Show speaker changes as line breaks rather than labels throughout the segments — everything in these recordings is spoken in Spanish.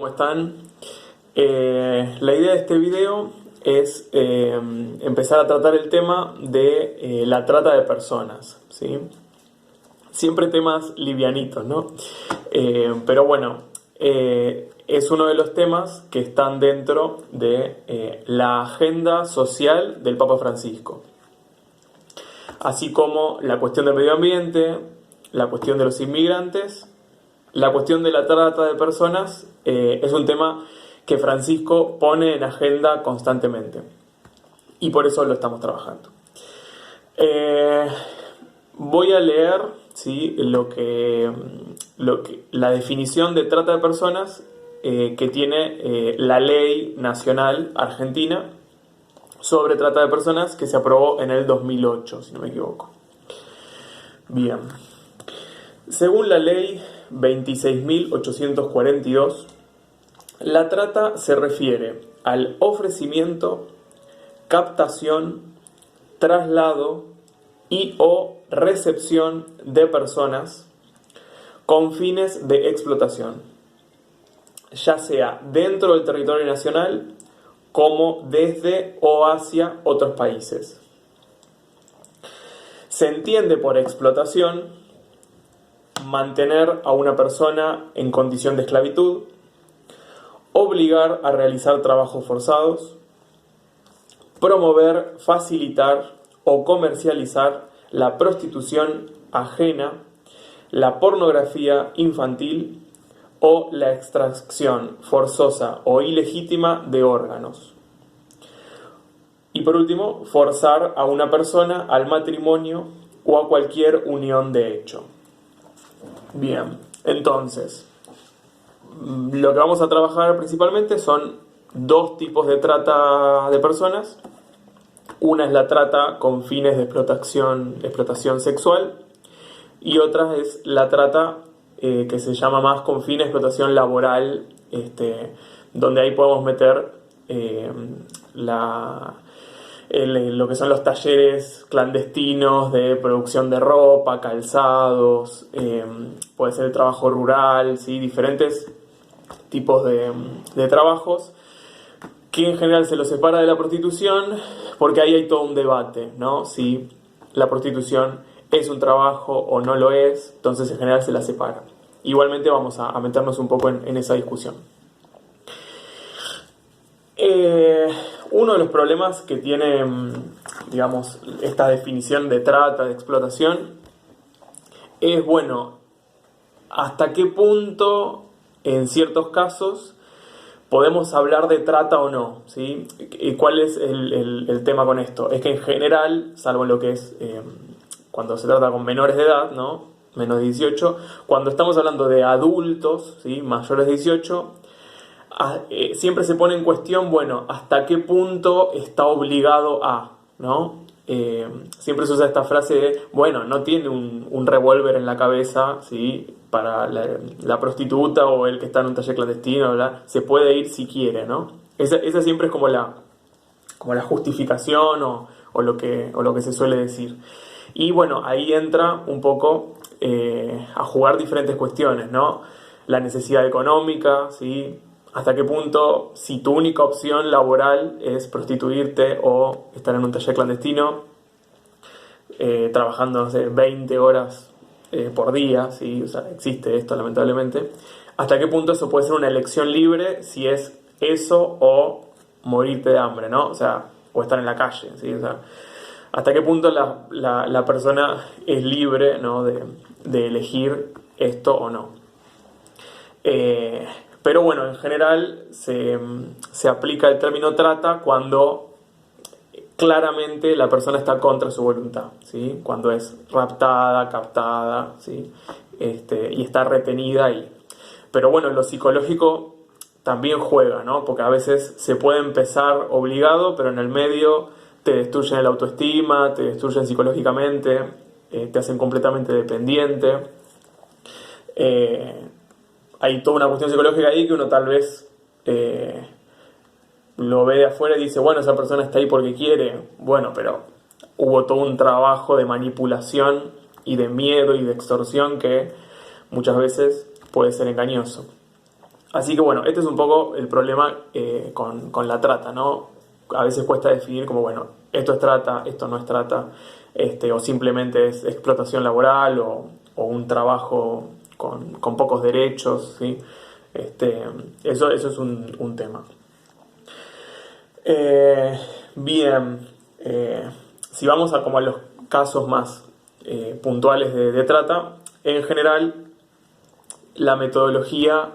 ¿Cómo están? La idea de este video es empezar a tratar el tema de la trata de personas, ¿sí? Siempre temas livianitos, ¿no? Pero bueno, es uno de los temas que están dentro de la agenda social del Papa Francisco. Así como la cuestión del medio ambiente, la cuestión de los inmigrantes, la cuestión de la trata de personas es un tema que Francisco pone en agenda constantemente. Y por eso lo estamos trabajando. Voy a leer, ¿sí?, la definición de trata de personas que tiene la ley nacional argentina sobre trata de personas que se aprobó en el 2008, si no me equivoco. Bien. Según la ley 26.842, la trata se refiere al ofrecimiento, captación, traslado y o recepción de personas con fines de explotación, ya sea dentro del territorio nacional como desde o hacia otros países. Se entiende por explotación mantener a una persona en condición de esclavitud, obligar a realizar trabajos forzados, promover, facilitar o comercializar la prostitución ajena, la pornografía infantil o la extracción forzosa o ilegítima de órganos. Y por último, forzar a una persona al matrimonio o a cualquier unión de hecho. Bien, entonces, lo que vamos a trabajar principalmente son dos tipos de trata de personas. Una es la trata con fines de explotación sexual, y otra es la trata que se llama más con fines de explotación laboral, donde ahí podemos meter lo que son los talleres clandestinos de producción de ropa, calzados, puede ser el trabajo rural, ¿sí? Diferentes tipos de trabajos que en general se los separa de la prostitución, porque ahí hay todo un debate, ¿no? Si la prostitución es un trabajo o no lo es, entonces en general se la separa. Igualmente vamos a meternos un poco en esa discusión. Uno de los problemas que tiene, digamos, esta definición de trata, de explotación, es, bueno, hasta qué punto, en ciertos casos, podemos hablar de trata o no, ¿sí? ¿Cuál es el tema con esto? Es que en general, salvo lo que es cuando se trata con menores de edad, ¿no?, menos de 18, cuando estamos hablando de adultos, ¿sí?, mayores de 18, siempre se pone en cuestión, bueno, hasta qué punto está obligado a, ¿no? Siempre se usa esta frase de, bueno, no tiene un revólver en la cabeza, ¿sí?, para la prostituta o el que está en un taller clandestino, ¿verdad? Se puede ir si quiere, ¿no? Esa siempre es como la justificación o lo que se suele decir. Y bueno, ahí entra un poco a jugar diferentes cuestiones, ¿no? La necesidad económica, ¿sí? Hasta qué punto, si tu única opción laboral es prostituirte o estar en un taller clandestino, trabajando, no sé, 20 horas por día, ¿sí? O sea, existe esto lamentablemente. ¿Hasta qué punto eso puede ser una elección libre si es eso o morirte de hambre, ¿no? O sea, o estar en la calle, ¿sí? O sea, ¿hasta qué punto la persona es libre, ¿no?, de elegir esto o no? Pero bueno, en general se aplica el término trata cuando claramente la persona está contra su voluntad, ¿sí? Cuando es raptada, captada, ¿sí? Y está retenida ahí. Pero bueno, lo psicológico también juega, ¿no? Porque a veces se puede empezar obligado, pero en el medio te destruyen la autoestima, te destruyen psicológicamente, te hacen completamente dependiente. Hay toda una cuestión psicológica ahí que uno tal vez lo ve de afuera y dice, bueno, esa persona está ahí porque quiere. Bueno, pero hubo todo un trabajo de manipulación y de miedo y de extorsión que muchas veces puede ser engañoso. Así que bueno, este es un poco el problema con la trata, ¿no? A veces cuesta definir como, bueno, esto es trata, esto no es trata, o simplemente es explotación laboral o un trabajo con pocos derechos, ¿sí? Eso es un tema. Bien, si vamos a como a los casos más puntuales de trata, en general la metodología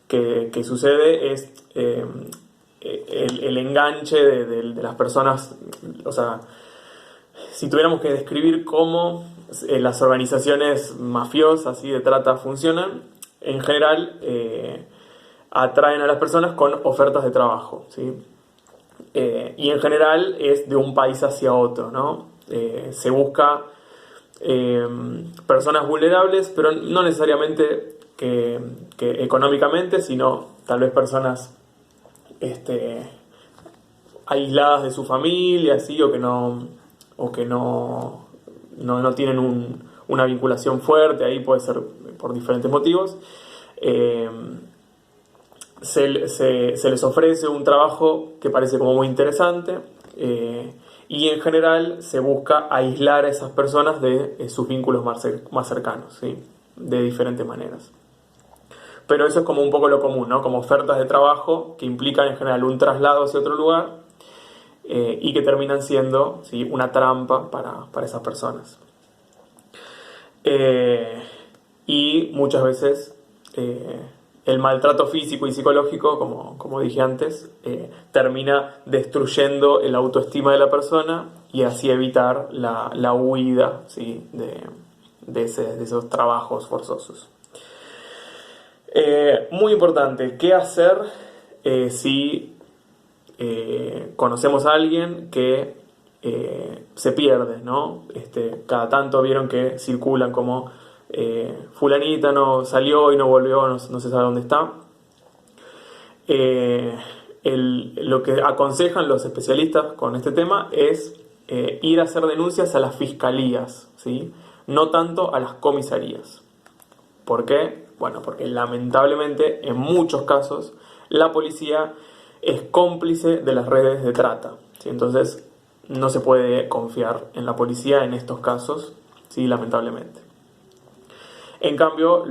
que sucede es el enganche de las personas. O sea, si tuviéramos que describir cómo las organizaciones mafiosas y de trata funcionan, en general atraen a las personas con ofertas de trabajo, ¿sí? Y en general es de un país hacia otro, ¿no? Se busca personas vulnerables, pero no necesariamente que económicamente, sino tal vez personas aisladas de su familia, ¿sí? o que no tienen una vinculación fuerte, ahí puede ser por diferentes motivos. Se les ofrece un trabajo que parece como muy interesante, y en general se busca aislar a esas personas de sus vínculos más cercanos, ¿sí? De diferentes maneras. Pero eso es como un poco lo común, ¿no? Como ofertas de trabajo que implican en general un traslado hacia otro lugar, y que terminan siendo, ¿sí? Una trampa para esas personas. Y muchas veces el maltrato físico y psicológico, como dije antes, termina destruyendo el autoestima de la persona y así evitar la huida, ¿sí? de esos trabajos forzosos. Muy importante, ¿qué hacer si conocemos a alguien que se pierde, ¿no? Cada tanto vieron que circulan como fulanita no salió y no volvió, no se sabe dónde está. Lo que aconsejan los especialistas con este tema es ir a hacer denuncias a las fiscalías, ¿sí? No tanto a las comisarías. ¿Por qué? Bueno, porque lamentablemente en muchos casos la policía es cómplice de las redes de trata, ¿sí? Entonces no se puede confiar en la policía en estos casos, ¿sí? Lamentablemente. En cambio,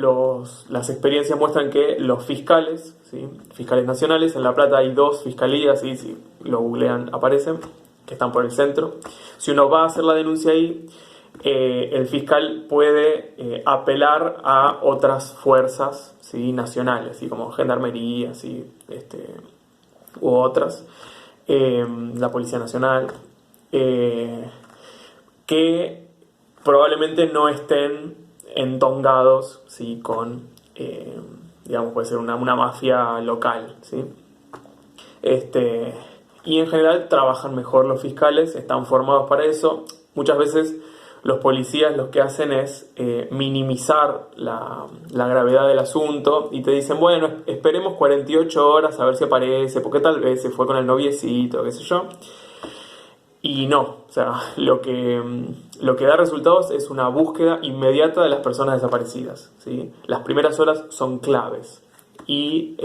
las experiencias muestran que los fiscales, ¿sí? Fiscales nacionales, en La Plata hay 2 fiscalías, ¿sí? Si lo googlean aparecen, que están por el centro. Si uno va a hacer la denuncia ahí, el fiscal puede apelar a otras fuerzas, ¿sí? Nacionales, ¿sí? Como gendarmería, ¿sí? U otras, la Policía Nacional, que probablemente no estén entongados, ¿sí? Con, digamos, puede ser una mafia local, ¿sí? Y en general trabajan mejor los fiscales, están formados para eso. Muchas veces los policías lo que hacen es minimizar la gravedad del asunto y te dicen, bueno, esperemos 48 horas a ver si aparece, porque tal vez se fue con el noviecito, qué sé yo. Y no, o sea, lo que da resultados es una búsqueda inmediata de las personas desaparecidas, ¿sí? Las primeras horas son claves y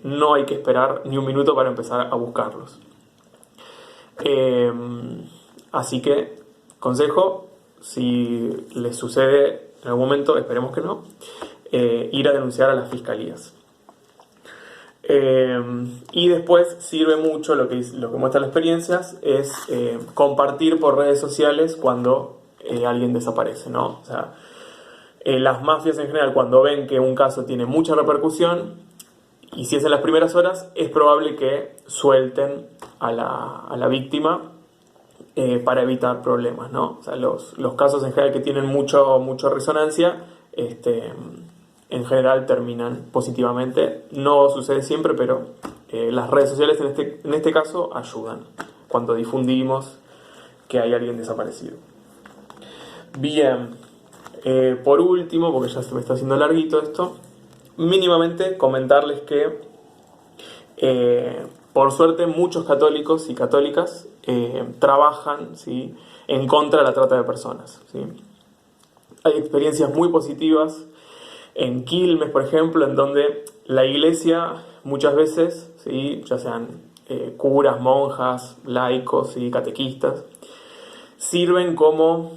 no hay que esperar ni un minuto para empezar a buscarlos. Así que, consejo, si les sucede en algún momento, esperemos que no, ir a denunciar a las fiscalías. Y después sirve mucho lo que muestran las experiencias es compartir por redes sociales cuando alguien desaparece, ¿no? O sea, las mafias en general, cuando ven que un caso tiene mucha repercusión y si es en las primeras horas, es probable que suelten a la víctima para evitar problemas, ¿no? O sea, los casos en general que tienen mucha resonancia, en general terminan positivamente. No sucede siempre, pero las redes sociales en este caso ayudan cuando difundimos que hay alguien desaparecido. Bien, por último, porque ya se me está haciendo larguito esto, mínimamente comentarles que por suerte muchos católicos y católicas trabajan, ¿sí? En contra de la trata de personas, ¿sí? Hay experiencias muy positivas en Quilmes, por ejemplo, en donde la iglesia muchas veces, ¿sí? Ya sean curas, monjas, laicos y catequistas, sirven como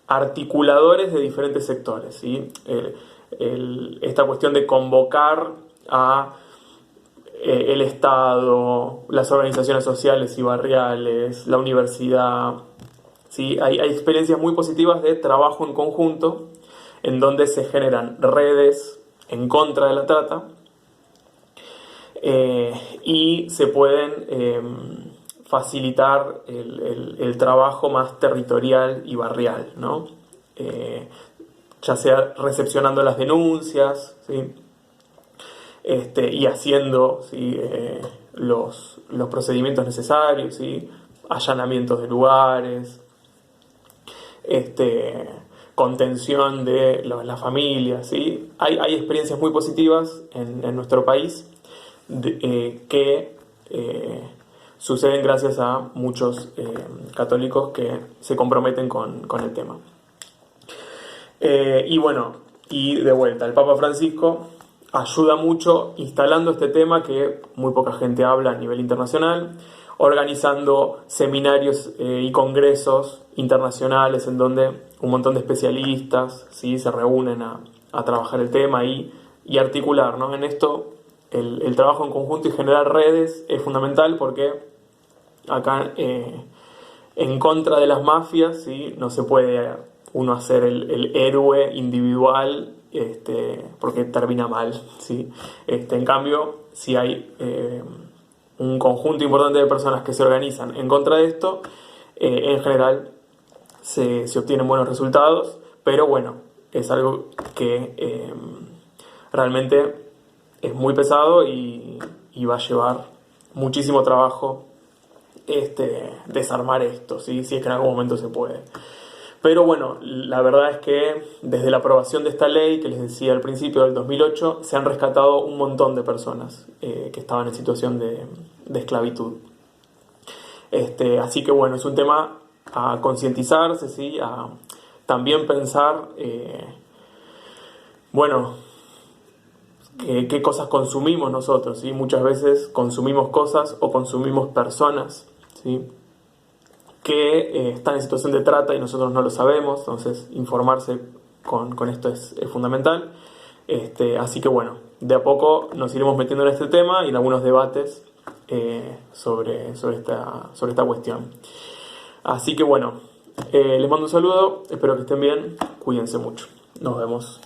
articuladores de diferentes sectores, ¿sí? Esta cuestión de convocar a el Estado, las organizaciones sociales y barriales, la universidad, ¿sí? Hay experiencias muy positivas de trabajo en conjunto en donde se generan redes en contra de la trata y se pueden facilitar el trabajo más territorial y barrial, ¿no? Ya sea recepcionando las denuncias, ¿sí? Y haciendo, ¿sí? Los procedimientos necesarios, ¿sí? Allanamientos de lugares, contención de las familias, ¿sí? Hay experiencias muy positivas en nuestro país que suceden gracias a muchos católicos que se comprometen con el tema. Y bueno, y de vuelta, el Papa Francisco ayuda mucho instalando este tema que muy poca gente habla a nivel internacional, organizando seminarios y congresos internacionales en donde un montón de especialistas, ¿sí? Se reúnen a trabajar el tema y articular, ¿no? En esto el trabajo en conjunto y generar redes es fundamental porque acá en contra de las mafias, ¿sí? No se puede uno hacer el héroe individual porque termina mal, ¿sí? En cambio, si hay un conjunto importante de personas que se organizan en contra de esto, en general se obtienen buenos resultados, pero bueno, es algo que realmente es muy pesado y va a llevar muchísimo trabajo desarmar esto, ¿sí? Si es que en algún momento se puede. Pero bueno, la verdad es que desde la aprobación de esta ley, que les decía al principio del 2008, se han rescatado un montón de personas que estaban en situación de esclavitud. Así que bueno, es un tema a concientizarse, ¿sí? A también pensar, bueno, qué cosas consumimos nosotros, ¿sí? Muchas veces consumimos cosas o consumimos personas, ¿sí? Que están en situación de trata y nosotros no lo sabemos, entonces informarse con esto es fundamental. Así que bueno, de a poco nos iremos metiendo en este tema y en algunos debates sobre esta cuestión. Así que bueno, les mando un saludo, espero que estén bien, cuídense mucho, nos vemos.